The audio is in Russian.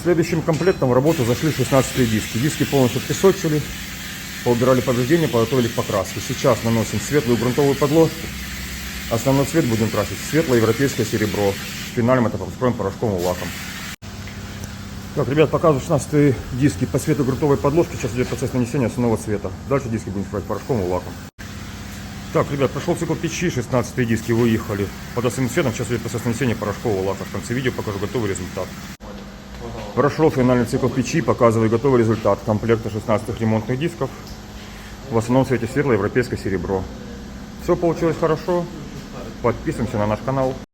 Следующим комплектом в работу зашли 16 диски. Диски полностью песочили, поубирали повреждения, подготовили к покраске. Сейчас наносим светлую грунтовую подложку. Основной цвет будем красить светлое европейское серебро. Финалем это покроем порошковым лаком. Так, ребят, показываю 16 диски по цвету грунтовой подложки. Сейчас идет процесс нанесения основного цвета. Дальше диски будем покрывать порошковым лаком. Так, ребят, прошел цикл печи, 16 диски выехали под основным цветом. Сейчас идет процесс нанесения порошкового лака. В конце видео покажу готовый результат. Прошел финальный цикл печи, показываю готовый результат комплекта 16 ремонтных дисков. В основном цвете светлое европейское серебро. Все получилось хорошо. Подписываемся на наш канал.